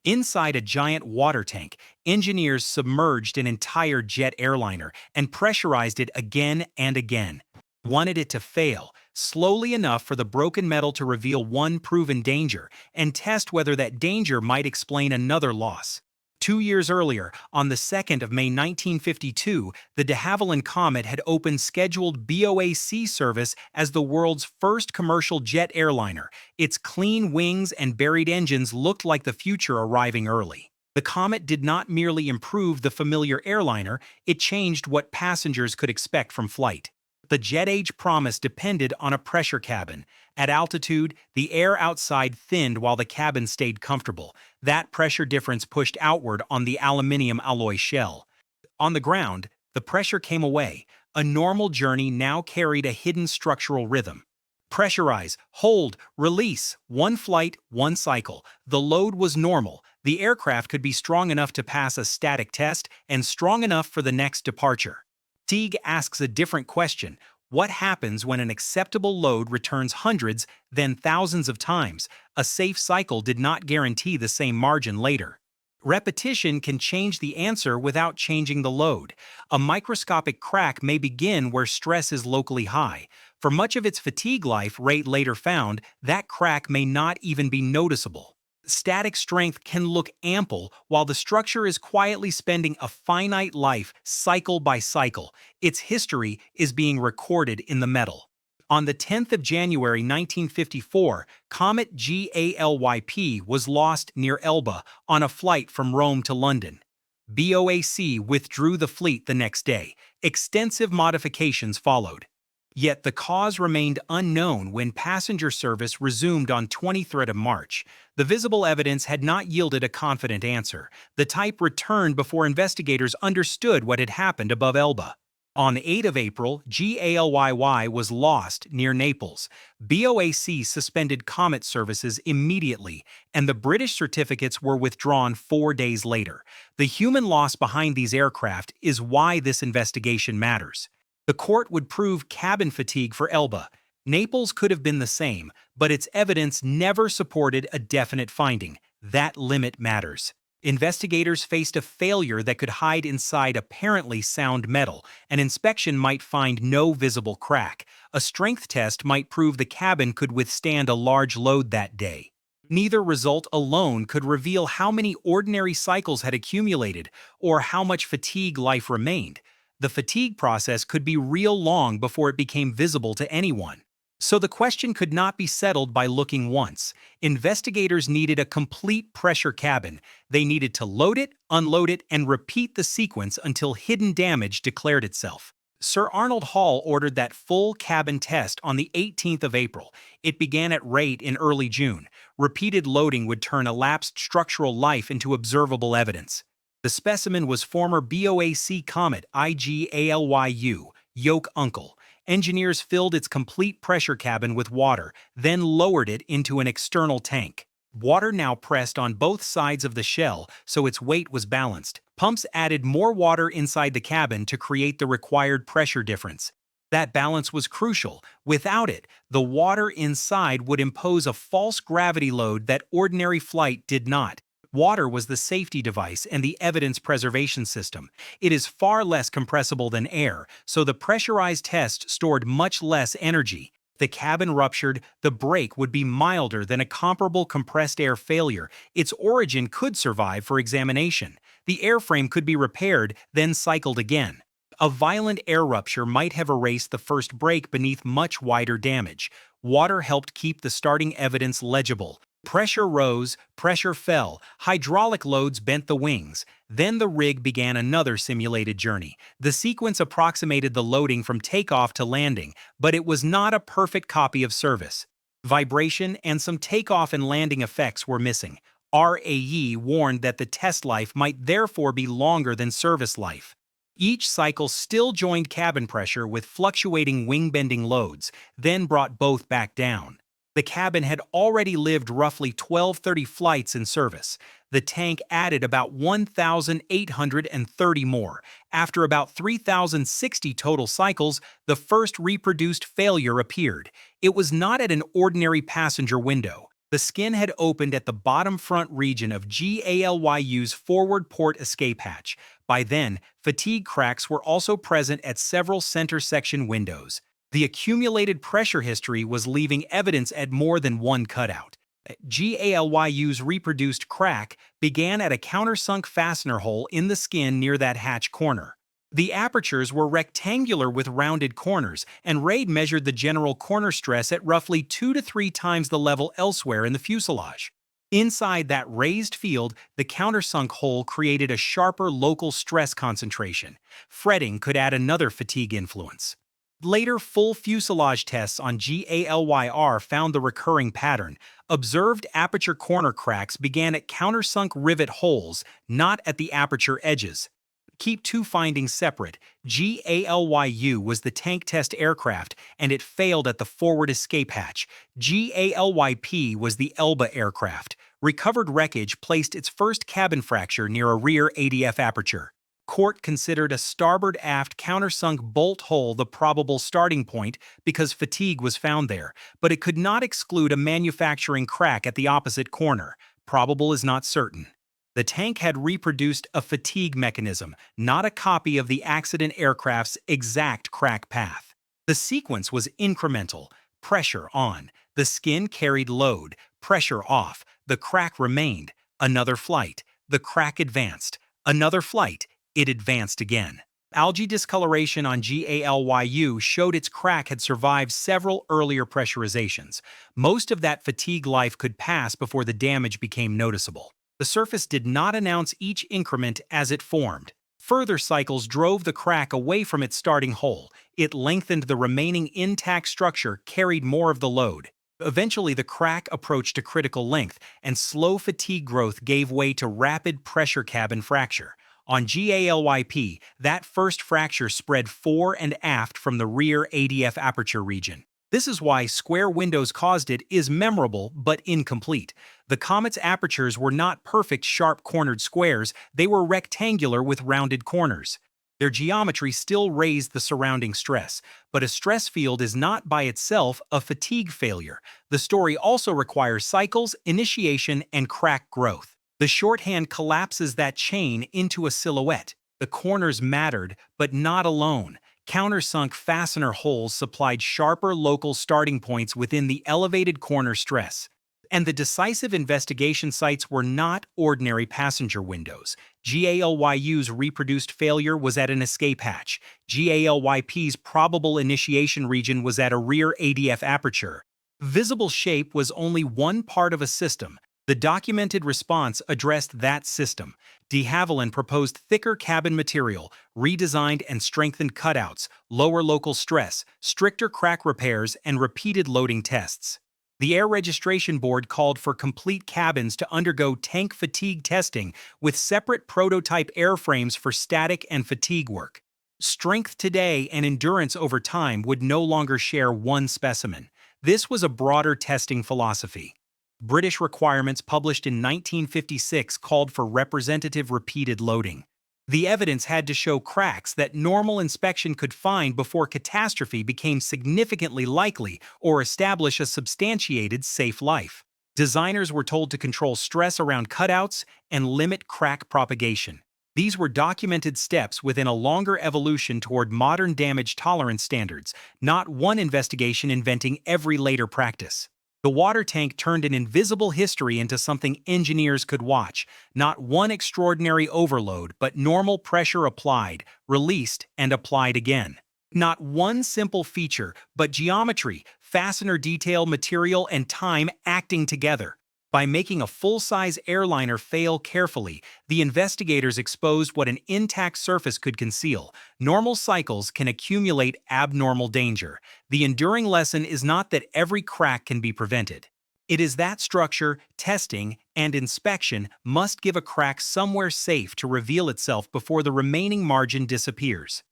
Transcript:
Inside a giant water tank, engineers submerged an entire jet airliner and pressurized it again and again. Wanted it to fail, slowly enough for the broken metal to reveal one proven danger and test whether that danger might explain another loss. 2 years earlier, on the 2nd of May 1952, the de Havilland Comet had opened scheduled BOAC service as the world's first commercial jet airliner. Its clean wings and buried engines looked like the future arriving early. The Comet did not merely improve the familiar airliner, it changed what passengers could expect from flight. The jet-age promise depended on a pressure cabin. At altitude, the air outside thinned while the cabin stayed comfortable. That pressure difference pushed outward on the aluminum alloy shell. On the ground, the pressure came away. A normal journey now carried a hidden structural rhythm. Pressurize, hold, release, one flight, one cycle. The load was normal. The aircraft could be strong enough to pass a static test and strong enough for the next departure. Teague asks a different question. What happens when an acceptable load returns hundreds, then thousands of times? A safe cycle did not guarantee the same margin later. Repetition can change the answer without changing the load. A microscopic crack may begin where stress is locally high. For much of its fatigue life, Rate later found, that crack may not even be noticeable. Static strength can look ample while the structure is quietly spending a finite life cycle by cycle. Its history is being recorded in the metal. On the 10th of January 1954, Comet G-ALYU was lost near Elba on a flight from Rome to London. BOAC withdrew the fleet the next day. Extensive modifications followed. Yet the cause remained unknown when passenger service resumed on 23rd of March. The visible evidence had not yielded a confident answer. The type returned before investigators understood what had happened above Elba. On 8 of April, G-ALYU was lost near Naples. BOAC suspended Comet services immediately, and the British certificates were withdrawn 4 days later. The human loss behind these aircraft is why this investigation matters. The court would prove cabin fatigue for Elba. Naples could have been the same, but its evidence never supported a definite finding. That limit matters. Investigators faced a failure that could hide inside apparently sound metal. An inspection might find no visible crack. A strength test might prove the cabin could withstand a large load that day. Neither result alone could reveal how many ordinary cycles had accumulated or how much fatigue life remained. The fatigue process could be real long before it became visible to anyone. So the question could not be settled by looking once. Investigators needed a complete pressure cabin. They needed to load it, unload it, and repeat the sequence until hidden damage declared itself. Sir Arnold Hall ordered that full cabin test on the 18th of April. It began at Rate in early June. Repeated loading would turn elapsed structural life into observable evidence. The specimen was former BOAC Comet G-ALYU, Yoke Uncle. Engineers filled its complete pressure cabin with water, then lowered it into an external tank. Water now pressed on both sides of the shell, so its weight was balanced. Pumps added more water inside the cabin to create the required pressure difference. That balance was crucial. Without it, the water inside would impose a false gravity load that ordinary flight did not. Water was the safety device and the evidence preservation system. It is far less compressible than air, so the pressurized test stored much less energy. If the cabin ruptured, the break would be milder than a comparable compressed air failure. Its origin could survive for examination. The airframe could be repaired, then cycled again. A violent air rupture might have erased the first break beneath much wider damage. Water helped keep the starting evidence legible. Pressure rose, pressure fell, hydraulic loads bent the wings. Then the rig began another simulated journey. The sequence approximated the loading from takeoff to landing, but it was not a perfect copy of service. Vibration and some takeoff and landing effects were missing. RAE warned that the test life might therefore be longer than service life. Each cycle still joined cabin pressure with fluctuating wing-bending loads, then brought both back down. The cabin had already lived roughly 1,230 flights in service. The tank added about 1,830 more. After about 3,060 total cycles, the first reproduced failure appeared. It was not at an ordinary passenger window. The skin had opened at the bottom front region of G-ALYU's forward port escape hatch. By then, fatigue cracks were also present at several center section windows. The accumulated pressure history was leaving evidence at more than one cutout. G-ALYU's reproduced crack began at a countersunk fastener hole in the skin near that hatch corner. The apertures were rectangular with rounded corners, and Reid measured the general corner stress at roughly 2 to 3 times the level elsewhere in the fuselage. Inside that raised field, the countersunk hole created a sharper local stress concentration. Fretting could add another fatigue influence. Later full fuselage tests on G-ALYR found the recurring pattern. Observed aperture corner cracks began at countersunk rivet holes, not at the aperture edges. Keep two findings separate. G-ALYU was the tank test aircraft, and it failed at the forward escape hatch. G-ALYP was the Elba aircraft. Recovered wreckage placed its first cabin fracture near a rear ADF aperture. Court considered a starboard aft countersunk bolt hole the probable starting point because fatigue was found there, but it could not exclude a manufacturing crack at the opposite corner. Probable is not certain. The tank had reproduced a fatigue mechanism, not a copy of the accident aircraft's exact crack path. The sequence was incremental. Pressure on. The skin carried load. Pressure off. The crack remained. Another flight. The crack advanced. Another flight. It advanced again. Algae discoloration on G-ALYU showed its crack had survived several earlier pressurizations. Most of that fatigue life could pass before the damage became noticeable. The surface did not announce each increment as it formed. Further cycles drove the crack away from its starting hole. It lengthened the remaining intact structure, carried more of the load. Eventually, the crack approached a critical length, and slow fatigue growth gave way to rapid pressure cabin fracture. On G-ALYP, that first fracture spread fore and aft from the rear ADF aperture region. This is why square windows caused it is memorable but incomplete. The Comet's apertures were not perfect sharp-cornered squares, they were rectangular with rounded corners. Their geometry still raised the surrounding stress, but a stress field is not by itself a fatigue failure. The story also requires cycles, initiation, and crack growth. The shorthand collapses that chain into a silhouette. The corners mattered, but not alone. Countersunk fastener holes supplied sharper local starting points within the elevated corner stress. And the decisive investigation sites were not ordinary passenger windows. G-ALYU's reproduced failure was at an escape hatch. G-ALYP's probable initiation region was at a rear ADF aperture. Visible shape was only one part of a system. The documented response addressed that system. De Havilland proposed thicker cabin material, redesigned and strengthened cutouts, lower local stress, stricter crack repairs, and repeated loading tests. The Air Registration Board called for complete cabins to undergo tank fatigue testing with separate prototype airframes for static and fatigue work. Strength today and endurance over time would no longer share one specimen. This was a broader testing philosophy. British requirements published in 1956 called for representative repeated loading. The evidence had to show cracks that normal inspection could find before catastrophe became significantly likely or establish a substantiated safe life. Designers were told to control stress around cutouts and limit crack propagation. These were documented steps within a longer evolution toward modern damage tolerance standards, not one investigation inventing every later practice. The water tank turned an invisible history into something engineers could watch, not one extraordinary overload, but normal pressure applied, released, and applied again. Not one simple feature, but geometry, fastener detail, material, and time acting together. By making a full-size airliner fail carefully, the investigators exposed what an intact surface could conceal. Normal cycles can accumulate abnormal danger. The enduring lesson is not that every crack can be prevented. It is that structure, testing, and inspection must give a crack somewhere safe to reveal itself before the remaining margin disappears.